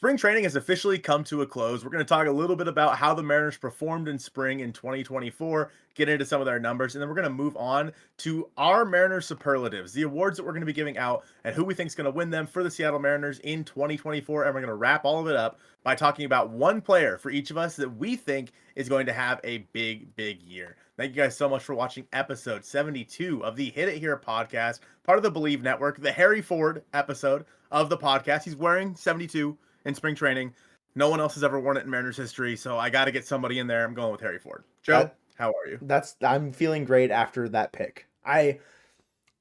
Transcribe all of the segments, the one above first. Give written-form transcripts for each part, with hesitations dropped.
Spring training has officially come to a close. We're going to talk a little bit about how the Mariners performed in spring in 2024, get into some of their numbers, and then we're going to move on to our Mariners superlatives, the awards that we're going to be giving out, and who we think is going to win them for the Seattle Mariners in 2024. And we're going to wrap all of it up by talking about one player for each of us that we think is going to have a big, big year. Thank you guys so much for watching episode 72 of the Hit It Here podcast, part of the Bleav Network, the Harry Ford episode of the podcast. He's wearing 72 in spring training. No one else has ever worn it in Mariners history, so I got to get somebody in there. I'm going with Harry Ford. Joe, how are you? I'm feeling great after that pick.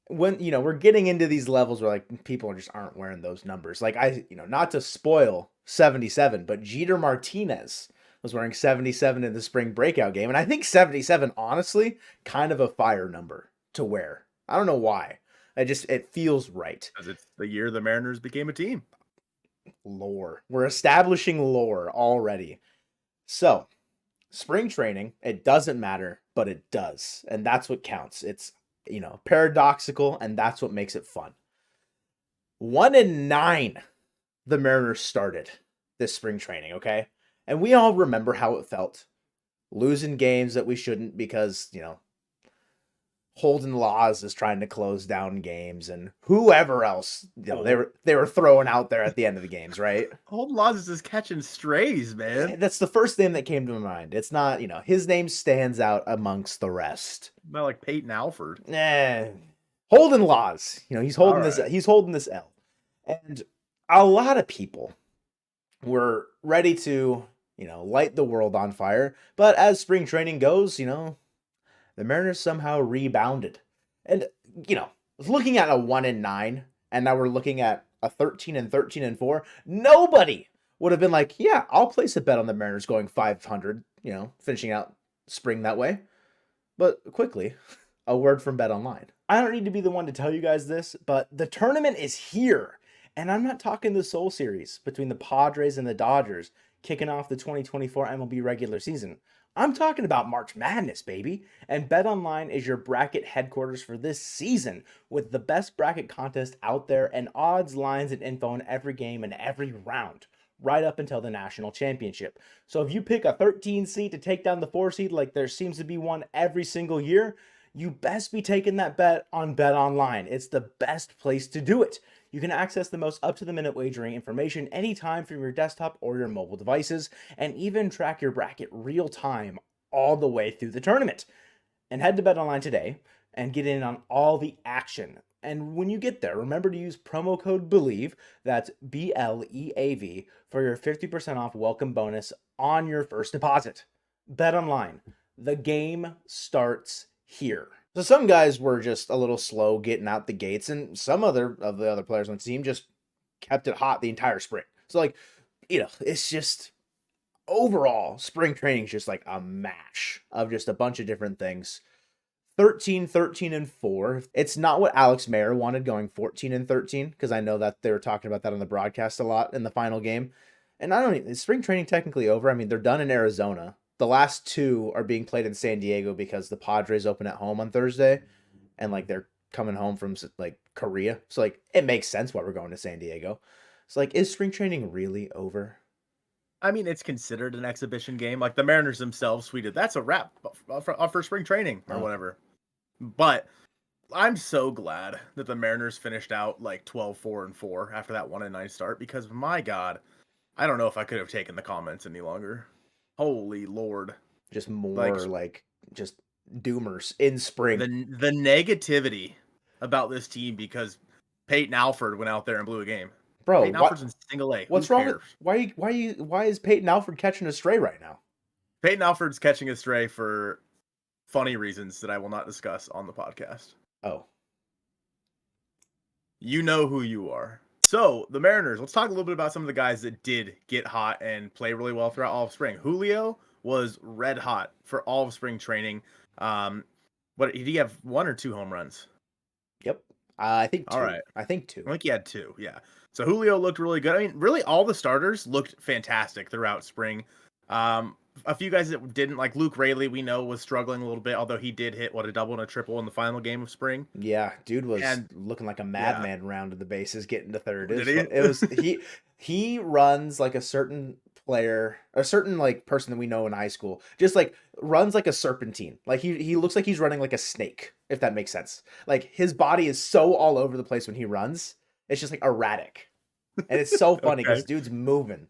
When we're getting into these levels where like people just aren't wearing those numbers. Like not to spoil 77, but Jeter Martinez was wearing 77 in the spring breakout game, and I think 77, honestly, kind of a fire number to wear. I don't know why. It feels right. Because it's the year the Mariners became a team. Lore. We're establishing lore already. So, spring training, it doesn't matter, but it does. And that's what counts. It's, paradoxical, and that's what makes it fun. 1-9, the Mariners started this spring training, okay? And we all remember how it felt. Losing games that we shouldn't because, Holden Laws is trying to close down games, and whoever else they were throwing out there at the end of the games, right? Holden Laws is just catching strays, man. That's the first name that came to my mind. It's not, his name stands out amongst the rest. Not like Peyton Alford. Holden Laws. He's holding All this. right. He's holding this L, and a lot of people were ready to, light the world on fire. But as spring training goes, the Mariners somehow rebounded. And, looking at a 1-9, and now we're looking at a 13-4, nobody would have been like, yeah, I'll place a bet on the Mariners going 500, finishing out spring that way. But quickly, a word from BetOnline. I don't need to be the one to tell you guys this, but the tournament is here. And I'm not talking the Soul Series between the Padres and the Dodgers kicking off the 2024 MLB regular season. I'm talking about March Madness, baby. And BetOnline is your bracket headquarters for this season with the best bracket contest out there and odds, lines, and info in every game and every round, right up until the national championship. So if you pick a 13 seed to take down the 4 seed like there seems to be one every single year, you best be taking that bet on BetOnline. It's the best place to do it. You can access the most up-to-the-minute wagering information anytime from your desktop or your mobile devices, and even track your bracket real-time all the way through the tournament. And head to BetOnline today and get in on all the action. And when you get there, remember to use promo code Bleav, that's BLEAV, for your 50% off welcome bonus on your first deposit. BetOnline, the game starts here. So some guys were just a little slow getting out the gates, and some of the other players on the team just kept it hot the entire spring. So it's just overall spring training is just like a mash of just a bunch of different things. 13-4. It's not what Alex Mayer wanted going 14-13, because I know that they were talking about that on the broadcast a lot in the final game. And is spring training technically over? I mean, they're done in Arizona. The last 2 are being played in San Diego because the Padres open at home on Thursday, and they're coming home from Korea. So it makes sense why we're going to San Diego. So is spring training really over? I mean, it's considered an exhibition game. Like the Mariners themselves tweeted, that's a wrap for spring training or whatever. But I'm so glad that the Mariners finished out 12-4-4 after that 1-9 start, because my God, I don't know if I could have taken the comments any longer. Holy Lord. Just more just doomers in spring. The negativity about this team because Peyton Alford went out there and blew a game. Bro, Peyton Alford's in single A. What's wrong with why is Peyton Alford catching a stray right now? Peyton Alford's catching a stray for funny reasons that I will not discuss on the podcast. Oh. You know who you are. So, the Mariners, let's talk a little bit about some of the guys that did get hot and play really well throughout all of spring. Julio was red hot for all of spring training. Did he have 1 or 2 home runs? Yep. I think 2. All right. I think 2. I think he had 2, yeah. So Julio looked really good. I mean, really all the starters looked fantastic throughout spring. a few guys that didn't, like Luke Rayleigh, we know was struggling a little bit, although he did hit a double and a triple in the final game of spring. Yeah, dude was And looking like a yeah, madman rounded the bases, getting to third. did It was he? he runs like a certain player, a certain like person that we know in high school. Just like runs like a serpentine. Like he looks like he's running like a snake, if that makes sense. Like his body is so all over the place when he runs. It's just like erratic. And it's so funny Okay. because dude's moving.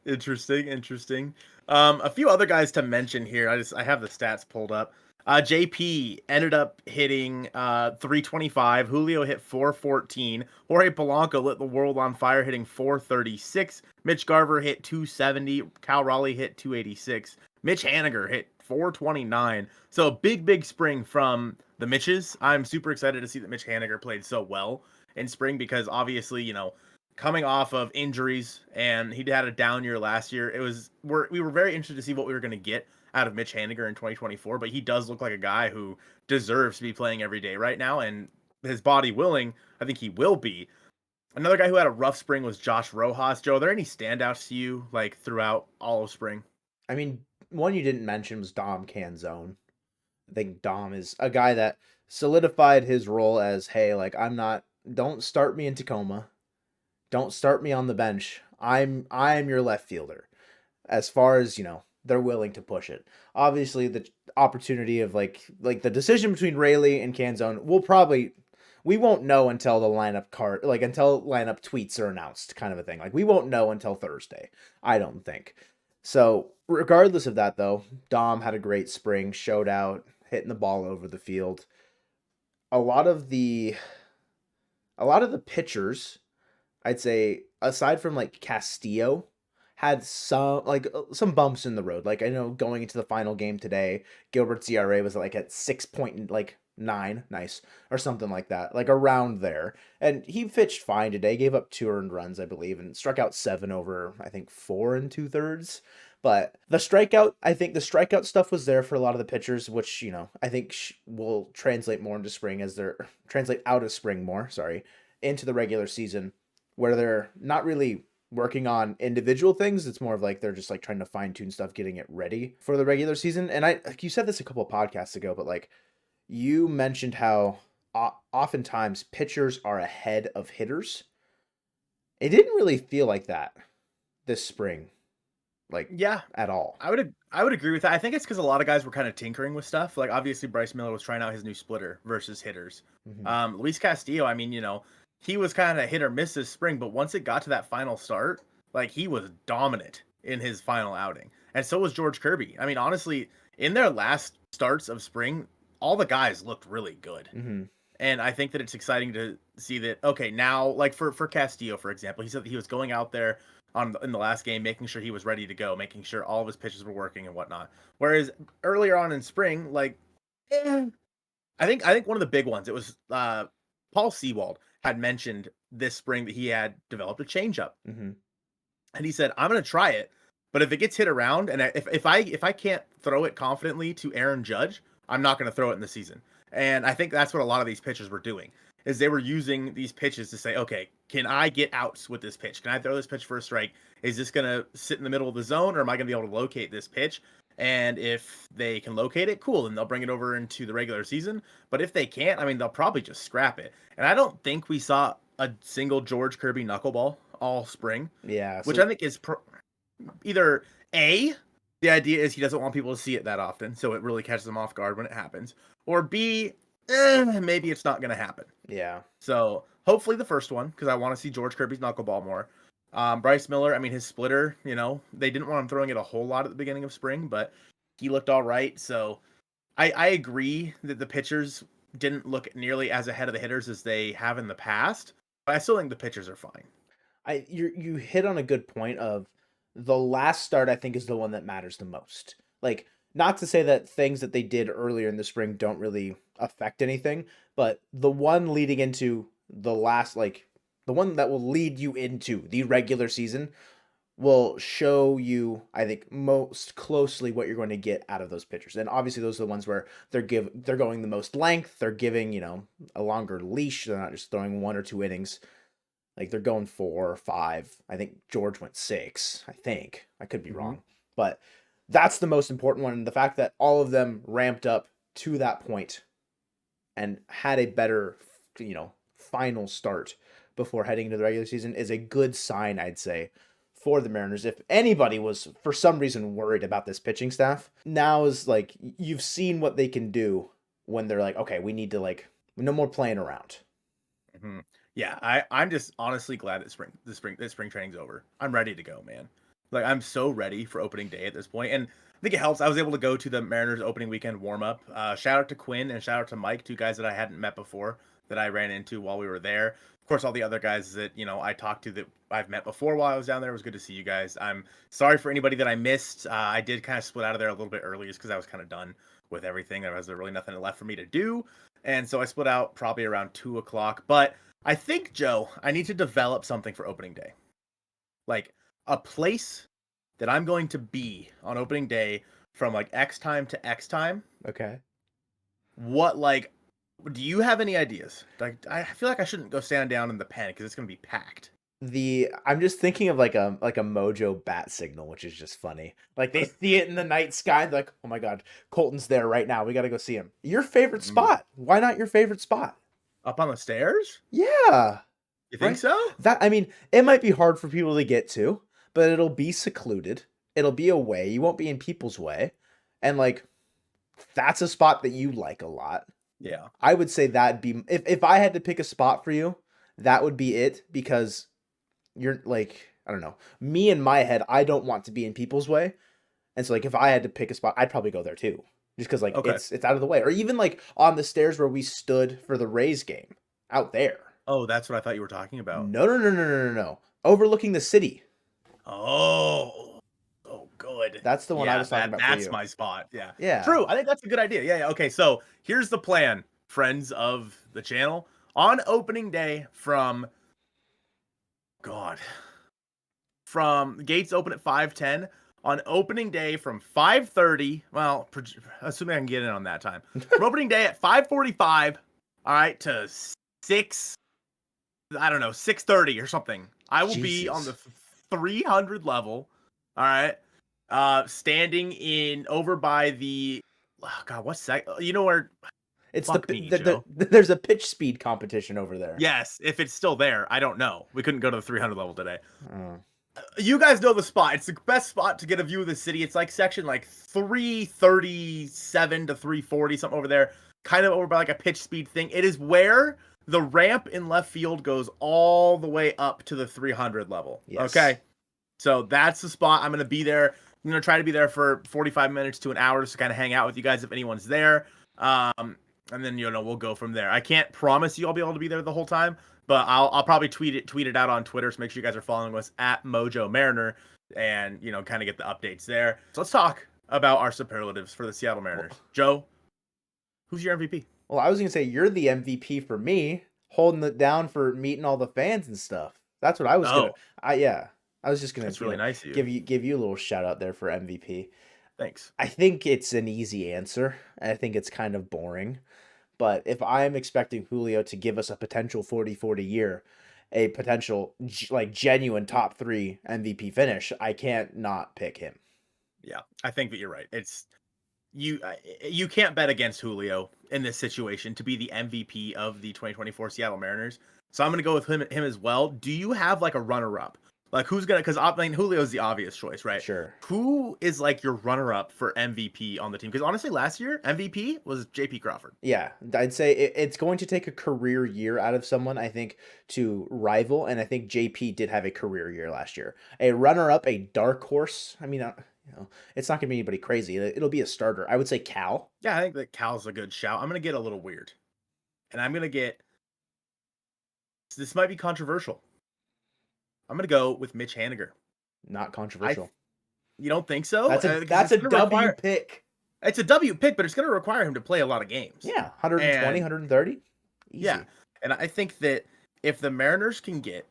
Interesting, interesting. A few other guys to mention here. I have the stats pulled up. JP ended up hitting 325. Julio hit 414. Jorge Polanco lit the world on fire, hitting 436. Mitch Garver hit 270. Cal Raleigh hit 286. Mitch Haniger hit 429. So a big spring from the Mitches. I'm super excited to see that Mitch Haniger played so well in spring because obviously, coming off of injuries and he had a down year last year. We were very interested to see what we were going to get out of Mitch Haniger in 2024, but he does look like a guy who deserves to be playing every day right now, and his body willing, I think he will be. Another guy who had a rough spring was Josh Rojas. Joe, are there any standouts to you like throughout all of spring? I mean, one you didn't mention was Dom Canzone. I think Dom is a guy that solidified his role as, hey, like don't start me in Tacoma. Don't start me on the bench. I'm your left fielder. As far as, they're willing to push it. Obviously the opportunity of like the decision between Rayleigh and Canzone we won't know until the lineup card, like until lineup tweets are announced, kind of a thing. Like we won't know until Thursday, I don't think. So regardless of that though, Dom had a great spring, showed out, hitting the ball over the field. A lot of the pitchers, I'd say, aside from like Castillo, had some bumps in the road. Like I know going into the final game today, Gilbert's ERA was like at 6.9, nice, or something like that, like around there. And he pitched fine today, gave up 2 earned runs, I believe, and struck out 7 over, I think, 4 2/3. But I think the strikeout stuff was there for a lot of the pitchers, which, I think will translate more into spring translate out of spring more, sorry, into the regular season, where they're not really working on individual things. It's more of like they're just like trying to fine tune stuff, getting it ready for the regular season. And you said this a couple of podcasts ago, but like you mentioned how oftentimes pitchers are ahead of hitters. It didn't really feel like that this spring, like Yeah, at all. I would agree with that. I think it's because a lot of guys were kind of tinkering with stuff. Like obviously Bryce Miller was trying out his new splitter versus hitters. Mm-hmm. Luis Castillo, I mean, he was kind of hit or miss this spring, but once it got to that final start, like he was dominant in his final outing. And so was George Kirby. I mean, honestly, in their last starts of spring, all the guys looked really good. Mm-hmm. And I think that it's exciting to see that, okay, now, like for Castillo, for example, he said that he was going out there in the last game, making sure he was ready to go, making sure all of his pitches were working and whatnot. Whereas earlier on in spring, like, I think one of the big ones, it was Paul Sewald had mentioned this spring that he had developed a changeup. Mm-hmm. And he said, I'm going to try it, but if it gets hit around and if I can't throw it confidently to Aaron Judge, I'm not going to throw it in the season. And I think that's what a lot of these pitchers were doing, is they were using these pitches to say, okay, can I get outs with this pitch? Can I throw this pitch for a strike? Is this going to sit in the middle of the zone, or am I going to be able to locate this pitch? And if they can locate it, cool, then they'll bring it over into the regular season. But if they can't, I mean, they'll probably just scrap it. And I don't think we saw a single George Kirby knuckleball all spring, Yeah. which So I think is either A, the idea is he doesn't want people to see it that often, so it really catches them off guard when it happens, or B, maybe it's not going to happen. yeah. So hopefully the first one, because I want to see George Kirby's knuckleball more. Bryce Miller, I mean, his splitter, they didn't want him throwing it a whole lot at the beginning of spring, but he looked all right. So I agree that the pitchers didn't look nearly as ahead of the hitters as they have in the past, but I still think the pitchers are fine. You hit on a good point of the last start. I think is the one that matters the most. Like, not to say that things that they did earlier in the spring don't really affect anything, but the one leading into the last, like the one that will lead you into the regular season, will show you, I think, most closely what you're going to get out of those pitchers. And obviously those are the ones where they're going the most length, they're giving, a longer leash. They're not just throwing 1 or 2 innings. Like they're going 4 or 5. I think George went 6. I think. I could be wrong. But That's the most important one. And the fact that all of them ramped up to that point and had a better, final start before heading into the regular season is a good sign, I'd say, for the Mariners. If anybody was for some reason worried about this pitching staff, now is like you've seen what they can do when they're like, okay, we need to no more playing around. Mm-hmm. Yeah, I'm just honestly glad that spring training's over. I'm ready to go, man. Like I'm so ready for opening day at this point, and I think it helps. I was able to go to the Mariners opening weekend warm up. Shout out to Quinn and shout out to Mike, two guys that I hadn't met before that I ran into while we were there. Of course, all the other guys that I talked to that I've met before while I was down there. It was good to see you guys. I'm sorry for anybody that I missed. I did kind of split out of there a little bit early just because I was kind of done with everything. There was really nothing left for me to do, and so I split out probably around 2 o'clock. But I think, Joe, I need to develop something for opening day. Like a place that I'm going to be on opening day from like X time to X time. Okay. What, do you have any ideas? Like, I feel like I shouldn't go stand down in the pen because it's going to be packed. I'm just thinking of like a Mojo bat signal, which is just funny. Like they see it in the night sky, they're like, oh my god, Colton's there right now. We got to go see him. Your favorite spot? Why not your favorite spot? Up on the stairs? Yeah. You think so? It might be hard for people to get to, but it'll be secluded. It'll be away. You won't be in people's way. And that's a spot that you like a lot. Yeah. I would say that'd be, if I had to pick a spot for you, that would be it, because you're I don't know. Me in my head, I don't want to be in people's way. And so if I had to pick a spot, I'd probably go there too. Just because Okay. it's out of the way. Or even on the stairs where we stood for the Rays game out there. Oh, that's what I thought you were talking about. No. Overlooking the city. Oh, good. That's the one I was talking about for That's you. my spot. Yeah. Yeah. True. I think that's a good idea. Yeah. Okay. So here's the plan, friends of the channel. On opening day from gates open at 5:10. On opening day from 5:30, well, assuming I can get in on that time. From opening day at 5:45, all right, to 6:30 or something. I will be on the 300 level, all right, standing in over by the, what's that? You know where? It's there's a pitch speed competition over there. Yes, if it's still there, I don't know. We couldn't go to the 300 level today. You guys know the spot. It's the best spot to get a view of the city. It's section 337 to 340, something over there. Kind of over by a pitch speed thing. It is where the ramp in left field goes all the way up to the 300 level. Yes. Okay. So that's the spot. I'm going to be there. I'm going to try to be there for 45 minutes to an hour just to kind of hang out with you guys if anyone's there. And then, we'll go from there. I can't promise you I'll be able to be there the whole time, but I'll probably tweet it out on Twitter. So make sure you guys are following us at Mojo Mariner and, kind of get the updates there. So let's talk about our superlatives for the Seattle Mariners. Joe, who's your MVP? Well, I was going to say you're the MVP for me, holding it down for meeting all the fans and stuff. That's what I was going to. I was just going to. That's really nice of you. Give you a little shout out there for MVP. Thanks. I think it's an easy answer. I think it's kind of boring. But if I'm expecting Julio to give us a potential 40-40 year, a potential genuine top 3 MVP finish, I can't not pick him. Yeah, I think that you're right. It's you can't bet against Julio in this situation to be the MVP of the 2024 Seattle Mariners. So I'm going to go with him as well. Do you have a runner-up? Who's going to, because Julio's the obvious choice, right? Sure. Who is your runner-up for MVP on the team? Because honestly, last year, MVP was JP Crawford. Yeah, I'd say it's going to take a career year out of someone, I think, to rival. And I think JP did have a career year last year. A runner-up, a dark horse. I mean, it's not going to be anybody crazy. It'll be a starter. I would say Cal. Yeah, I think that Cal's a good shout. I'm going to get a little weird. And I'm going to get, this might be controversial. I'm going to go with Mitch Haniger. Not controversial. You don't think so? That's a W pick. It's a W pick, but it's going to require him to play a lot of games. Yeah, 120, 130. Easy. Yeah, and I think that if the Mariners can get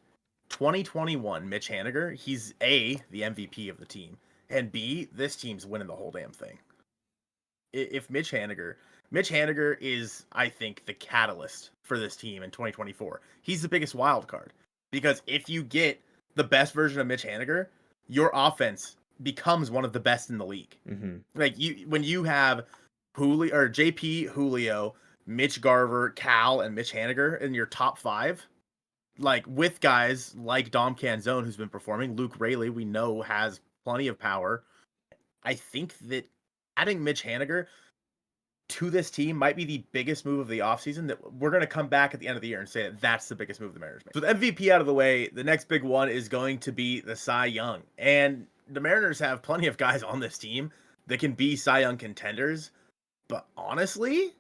2021 Mitch Haniger, he's A, the MVP of the team, and B, this team's winning the whole damn thing. If Mitch Haniger is, I think, the catalyst for this team in 2024. He's the biggest wild card. Because if you get the best version of Mitch Haniger, your offense becomes one of the best in the league. Mm-hmm. Like when you have Julio or JP, Julio, Mitch Garver, Cal, and Mitch Haniger in your top five, like with guys like Dom Canzone, who's been performing, Luke Rayleigh, we know has plenty of power. I think that adding Mitch Haniger to this team might be the biggest move of the offseason that we're going to come back at the end of the year and say that that's the biggest move the Mariners made. So with MVP out of the way, the next big one is going to be the Cy Young. And the Mariners have plenty of guys on this team that can be Cy Young contenders. But honestly,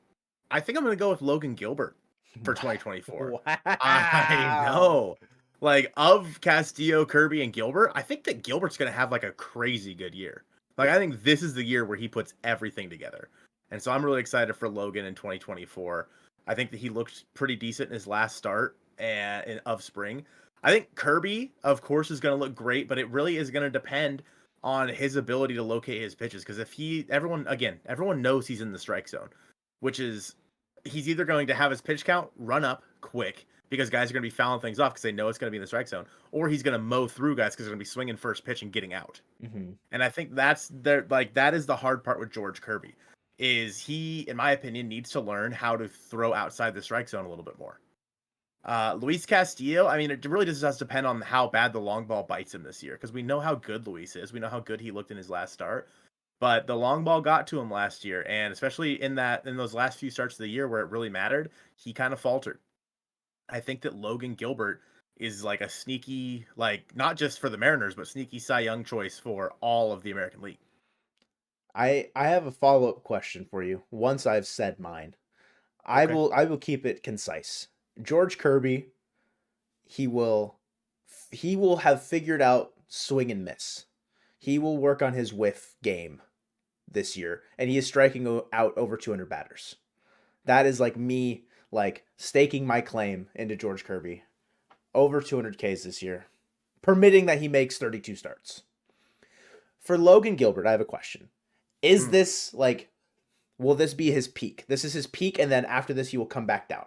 I think I'm going to go with Logan Gilbert for 2024. I Wow. know. Like, of Castillo, Kirby, and Gilbert, I think that Gilbert's going to have like a crazy good year. Like, I think this is the year where he puts everything together. And so I'm really excited for Logan in 2024. I think that he looked pretty decent in his last start of spring. I think Kirby, of course, is going to look great, but it really is going to depend on his ability to locate his pitches. Because if everyone knows he's in the strike zone, which is he's either going to have his pitch count run up quick because guys are going to be fouling things off because they know it's going to be in the strike zone, or he's going to mow through guys because they're going to be swinging first pitch and getting out. Mm-hmm. And I think that is the hard part with George Kirby. Is he, in my opinion, needs to learn how to throw outside the strike zone a little bit more. Luis Castillo, I mean, it really just does depend on how bad the long ball bites him this year, because we know how good Luis is. We know how good he looked in his last start, but the long ball got to him last year, and especially in those last few starts of the year where it really mattered, he kind of faltered. I think that Logan Gilbert is like a sneaky, like not just for the Mariners, but sneaky Cy Young choice for all of the American League. I have a follow-up question for you once I've said mine. Okay. I will keep it concise. George Kirby, he will have figured out swing and miss. He will work on his whiff game this year, and he is striking out over 200 batters. That is like me like staking my claim into George Kirby. Over 200 Ks this year, permitting that he makes 32 starts. For Logan Gilbert, I have a question. Is this like, will this be his peak? This is his peak, and then after this, he will come back down.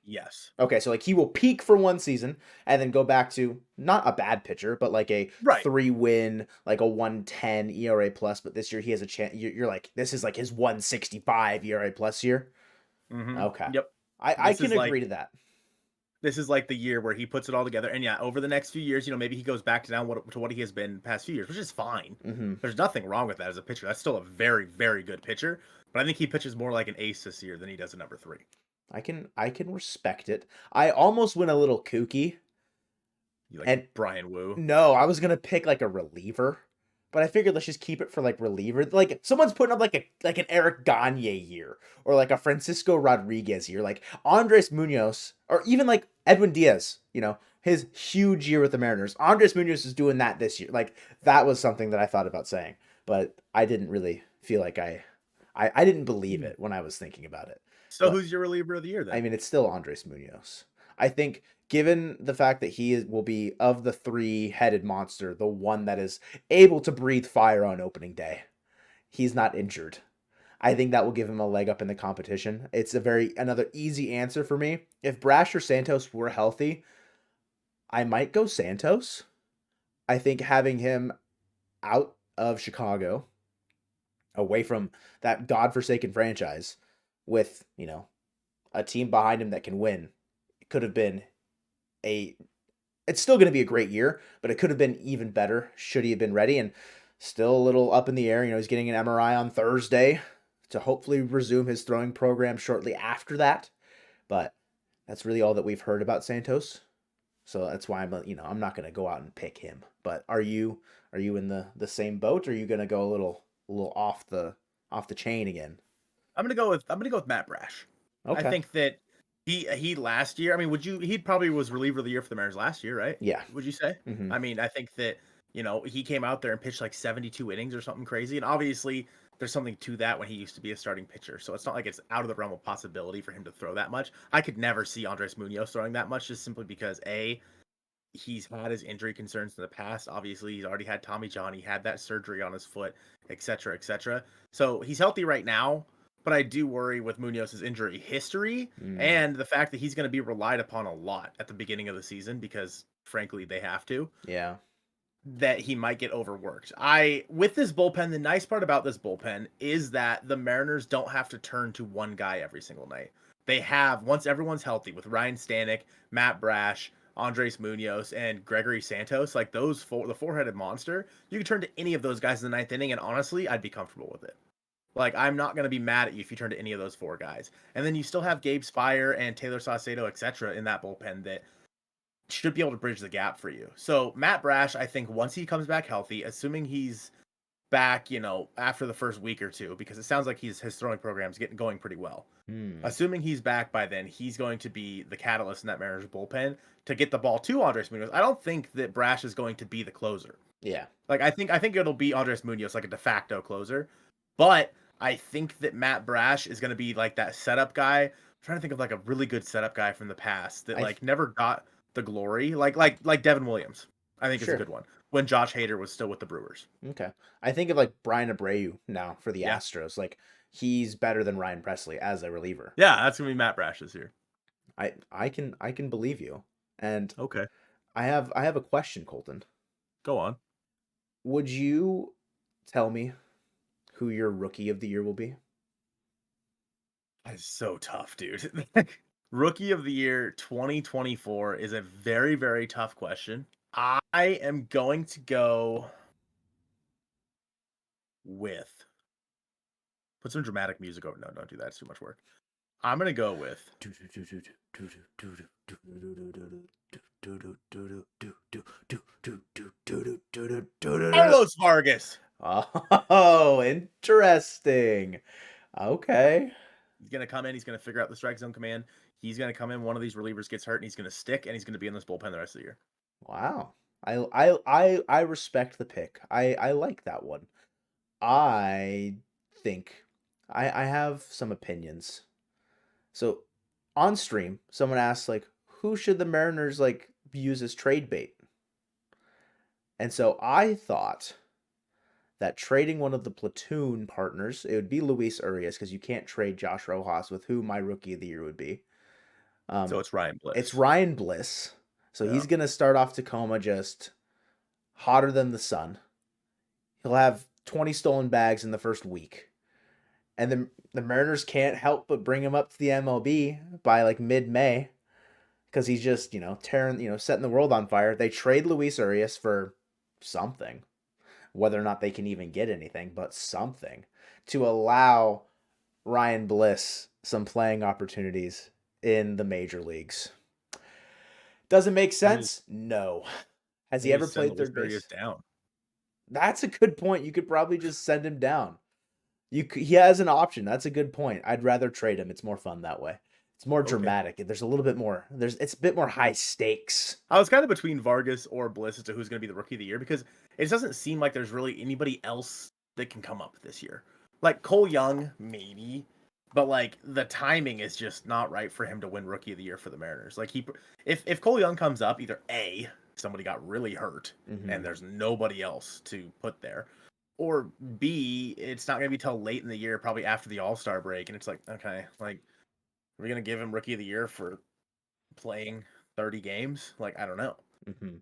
Yes. Okay, so like he will peak for one season and then go back to not a bad pitcher, but like a Right. 3-win, like a 110 ERA plus. But this year he has a chance. You're like, this is like his 165 ERA plus year. Mm-hmm. Okay, Yep. I This can is like agree to that. this is like the year where he puts it all together. And yeah, over the next few years, maybe he goes back to what he has been the past few years, which is fine. Mm-hmm. There's nothing wrong with that as a pitcher. That's still a very, very good pitcher. But I think he pitches more like an ace this year than he does a number 3. I can respect it. I almost went a little kooky. You like And Brian Wu. no, I was gonna pick like a reliever, but I figured let's just keep it for like reliever. Like someone's putting up like an Eric Gagne year or like a Francisco Rodriguez year, like Andres Munoz or even like Edwin Diaz. His huge year with the Mariners. Andres Munoz is doing that this year. Like that was something that I thought about saying, but I didn't really feel like I didn't believe it when I was thinking about it. So But who's your reliever of the year I then? mean, it's still Andres Munoz. I think, given the fact that will be of the three-headed monster, the one that is able to breathe fire on opening day. He's not injured. I think that will give him a leg up in the competition. It's another easy answer for me. If Brash or Santos were healthy, I might go Santos. I think having him out of Chicago, away from that godforsaken franchise, with, a team behind him that can win, it could have been it's still going to be a great year, but it could have been even better should he have been ready. And still a little up in the air. He's getting an MRI on Thursday to hopefully resume his throwing program shortly after that. But that's really all that we've heard about Santos. So that's why I'm not going to go out and pick him. But are you in the same boat, or are you going to go a little off the chain again? I'm gonna go with Matt Brash. I Okay. think that he last year. I mean, he probably was reliever of the year for the Mariners last year, right? Yeah. Would you say? Mm-hmm. I mean, I think that he came out there and pitched like 72 innings or something crazy, and obviously there's something to that when he used to be a starting pitcher. So it's not like it's out of the realm of possibility for him to throw that much. I could never see Andres Munoz throwing that much, just simply because he's had his injury concerns in the past. Obviously, he's already had Tommy John. He had that surgery on his foot, etc., etc. So he's healthy right now, but I do worry with Munoz's injury history and the fact that he's going to be relied upon a lot at the beginning of the season because, frankly, they have to. Yeah. that he might get overworked. With this bullpen, the nice part about this bullpen is that the Mariners don't have to turn to one guy every single night. They have, once everyone's healthy, with Ryan Stanek, Matt Brash, Andres Munoz, and Gregory Santos, like those four, the four-headed monster, you can turn to any of those guys in the ninth inning, and honestly, I'd be comfortable with it. Like, I'm not going to be mad at you if you turn to any of those four guys. And then you still have Gabe Spire and Taylor Saucedo, etc., in that bullpen that should be able to bridge the gap for you. So Matt Brash, I think once he comes back healthy, assuming he's back, after the first week or two, because it sounds like his throwing program's going pretty well. Assuming he's back by then, he's going to be the catalyst in that Mariners bullpen to get the ball to Andres Munoz. I don't think that Brash is going to be the closer. Yeah. Like I think it'll be Andres Munoz, like a de facto closer. But I think that Matt Brash is going to be like that setup guy. I'm trying to think of like a really good setup guy from the past that never got the glory, like Devin Williams. I think is a good one when Josh Hader was still with the Brewers. Okay. I think of like Brian Abreu now for the Yeah. Astros. Like he's better than Ryan Presley as a reliever. Yeah, that's gonna be Matt Brash this year. I can believe you. And Okay, I have a question, Colton. go on. Would you tell me who your rookie of the year will be? That's so tough, dude. Rookie of the year 2024 is a very, very tough question. I am going to go with put some dramatic music over. No, don't do that. It's too much work. I'm gonna go with Carlos Vargas. Oh, interesting. Okay. He's gonna come in. He's gonna figure out the strike zone command. He's gonna come in. One of these relievers gets hurt, and he's gonna stick, and he's gonna be in this bullpen the rest of the year. Wow. I respect the pick. I like that one. I think I have some opinions. So on stream, someone asked like, who should the Mariners like use as trade bait? And so I thought that trading one of the platoon partners, it would be Luis Urias because you can't trade Josh Rojas with who my rookie of the year would be. So it's Ryan Bliss. It's Ryan Bliss. So Yeah. he's going to start off Tacoma just hotter than the sun. He'll have 20 stolen bags in the first week. And the Mariners can't help but bring him up to the MLB by like mid-May because he's just, tearing, setting the world on fire. They trade Luis Urias for something, whether or not they can even get anything, but something to allow Ryan Bliss some playing opportunities in the major leagues. Does it make sense? No. Has he ever played third base? Down. That's a good point. You could probably just send him down. He has an option. That's a good point. I'd rather trade him. It's more fun that way. It's more dramatic. There's a little bit more. It's a bit more high stakes. I was kind of between Vargas or Bliss as to who's going to be the rookie of the year because it doesn't seem like there's really anybody else that can come up this year. Like Cole Young, maybe, but like the timing is just not right for him to win rookie of the year for the Mariners. Like if Cole Young comes up, either A, somebody got really hurt and there's nobody else to put there, or B, it's not going to be till late in the year, probably after the All-Star break, and it's like, okay, like, are we going to give him rookie of the year for playing 30 games? Like, I don't know.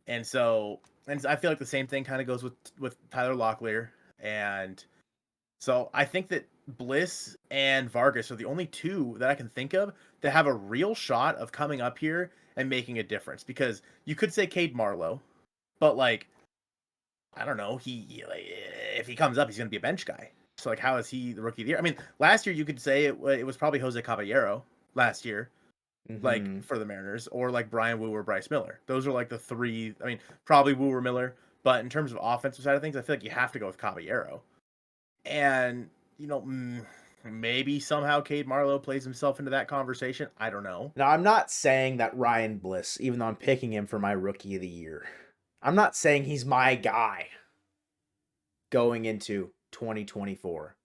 And so I feel like the same thing kind of goes with Tyler Locklear. And so I think that Bliss and Vargas are the only two that I can think of that have a real shot of coming up here and making a difference. Because you could say Cade Marlowe, but like, I don't know. If he comes up, he's going to be a bench guy. So like, how is he the rookie of the year? I mean, last year you could say it was probably Jose Caballero last year, like for the Mariners, or like Brian Wu or Bryce Miller. Those are like the three. I mean, probably Wu or Miller, but in terms of offensive side of things, I feel like you have to go with Caballero. And maybe somehow Cade Marlowe plays himself into that conversation. I don't know. Now, I'm not saying that Ryan Bliss, even though I'm picking him for my rookie of the year, I'm not saying he's my guy going into 2024.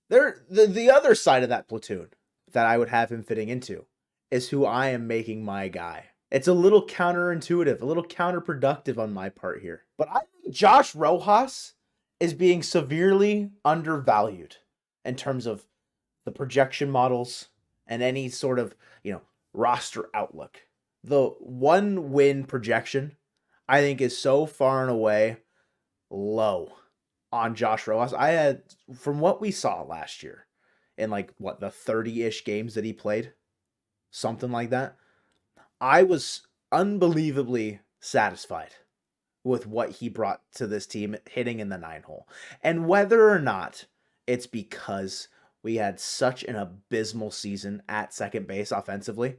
The other side of that platoon that I would have him fitting into is who I am making my guy. It's a little counterintuitive, a little counterproductive on my part here. But I think Josh Rojas is being severely undervalued in terms of the projection models and any sort of, roster outlook. The 1-win projection, I think, is so far and away low on Josh Rojas. I had, from what we saw last year in like what, the 30-ish games that he played, something like that, I was unbelievably satisfied with what he brought to this team hitting in the 9-hole. And whether or not it's because we had such an abysmal season at second base offensively.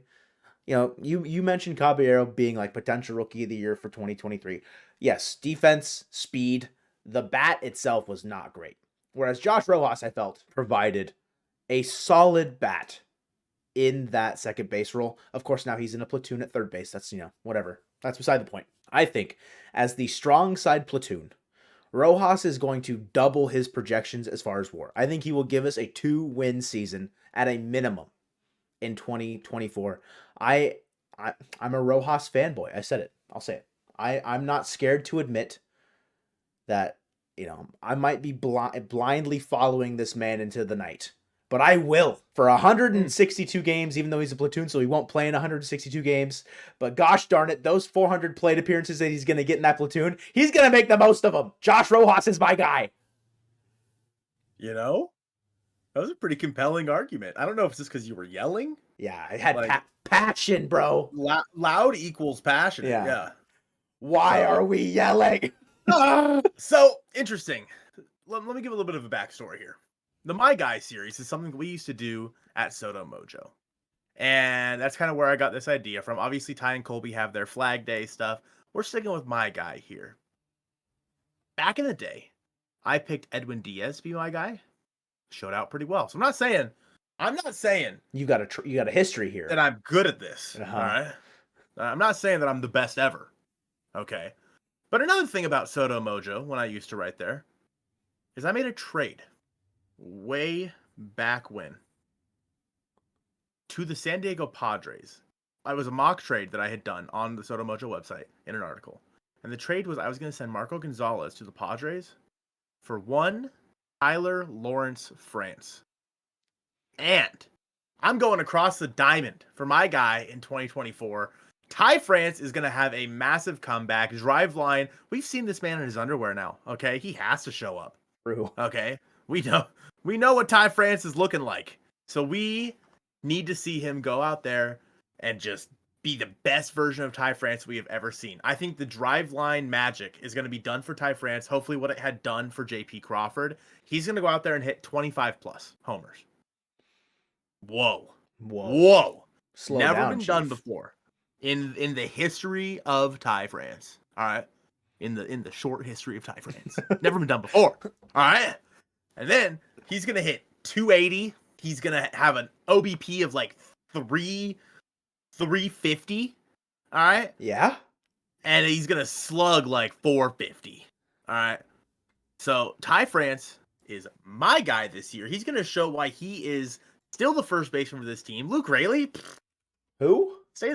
You know, you mentioned Caballero being like potential rookie of the year for 2023. Yes, defense, speed, the bat itself was not great. Whereas Josh Rojas, I felt, provided a solid bat in that second base role. Of course, now he's in a platoon at third base. That's, whatever. That's beside the point. I think as the strong side platoon, Rojas is going to double his projections as far as WAR. I think he will give us a 2-win season at a minimum in 2024. I'm a Rojas fanboy. I said it. I'll say it. I'm not scared to admit that, I might be blindly following this man into the night. But I will for 162 games, even though he's a platoon, so he won't play in 162 games. But gosh darn it, those 400 plate appearances that he's going to get in that platoon, he's going to make the most of them. Josh Rojas is my guy. That was a pretty compelling argument. I don't know if it's just because you were yelling. Yeah, I had passion, bro. Loud equals passionate. Yeah. Why are we yelling? So, interesting. Let me give a little bit of a backstory here. The My Guy series is something we used to do at Soto Mojo. And that's kind of where I got this idea from. Obviously, Ty and Colby have their Flag Day stuff. We're sticking with My Guy here. Back in the day, I picked Edwin Diaz to be my guy. Showed out pretty well. So I'm not saying you got a history here that I'm good at this. All right. I'm not saying that I'm the best ever. Okay. But another thing about Soto Mojo, when I used to write there, is I made a trade way back when to the San Diego Padres. It was a mock trade that I had done on the Soto Mojo website in an article. And the trade was I was going to send Marco Gonzalez to the Padres for one Tyler Lawrence France. And I'm going across the diamond for my guy in 2024. Ty France is going to have a massive comeback. Drive line. We've seen this man in his underwear now. Okay. He has to show up. True. Okay. We know what Ty France is looking like. So we need to see him go out there and just be the best version of Ty France we have ever seen. I think the drive line magic is going to be done for Ty France. Hopefully what it had done for JP Crawford. He's going to go out there and hit 25 plus homers. Whoa. Slow Never down, been Chief. done before in the history of Ty France. All right. In the short history of Ty France. Never been done before. All right. And then he's going to hit 280. He's going to have an OBP of like 350. All right. Yeah. And he's going to slug like 450. All right. So Ty France is my guy this year. He's going to show why he is still the first baseman for this team. Luke Raley. Who? Stay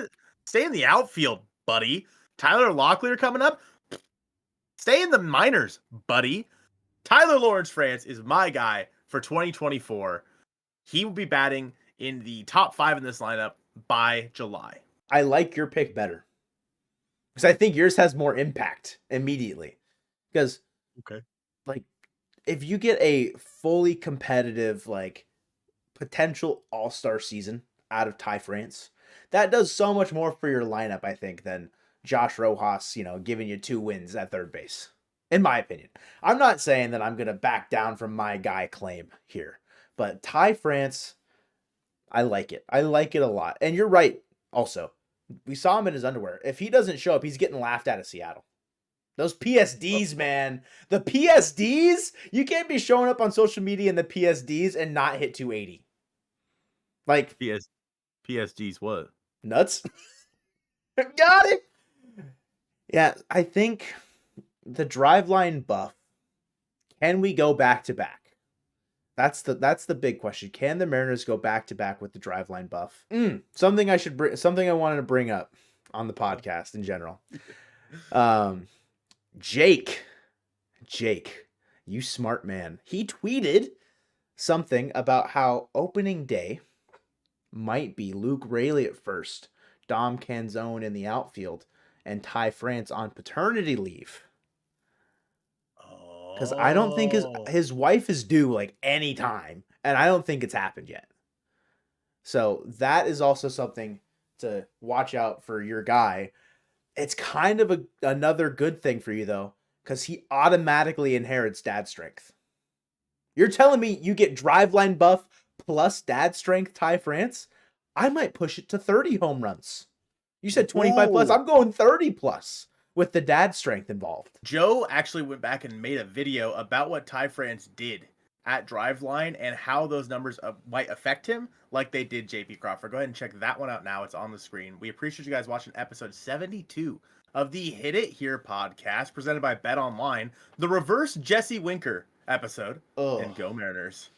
in the outfield, buddy. Tyler Locklear coming up. Stay in the minors, buddy. Tyler Lawrence France is my guy for 2024. He will be batting in the top 5 in this lineup by July. I like your pick better. Because I think yours has more impact immediately. Because, like, if you get a fully competitive, like, potential all-star season out of Ty France, that does so much more for your lineup, I think, than Josh Rojas, giving you 2 wins at third base. In my opinion. I'm not saying that I'm going to back down from my guy claim here. But Ty France, I like it. I like it a lot. And you're right, also. We saw him in his underwear. If he doesn't show up, he's getting laughed at Seattle. Those PSDs, man. The PSDs? You can't be showing up on social media in the PSDs and not hit 280. Like, PSDs what? Nuts? Got it. Yeah, I think the driveline buff. Can we go back to back? That's the big question. Can the Mariners go back to back with the driveline buff? Something I wanted to bring up on the podcast in general. Jake, you smart man. He tweeted something about how opening day might be Luke Raley at first, Dom Canzone in the outfield, and Ty France on paternity leave. because I don't think Oh. his wife is due like any time, and I don't think it's happened yet. So that is also something to watch out for your guy. It's kind of another good thing for you though, because he automatically inherits dad strength. You're telling me you get driveline buff plus dad strength Ty France? I might push it to 30 home runs. You said 25 plus. Ooh. I'm going 30 plus with the dad strength involved. Joe actually went back and made a video about what Ty France did at Driveline and how those numbers might affect him like they did JP Crawford. Go ahead and check that one out now. It's on the screen. We appreciate you guys watching episode 72 of the Hit It Here podcast presented by Bet Online, the reverse Jesse Winker episode, Ugh. and Go Mariners.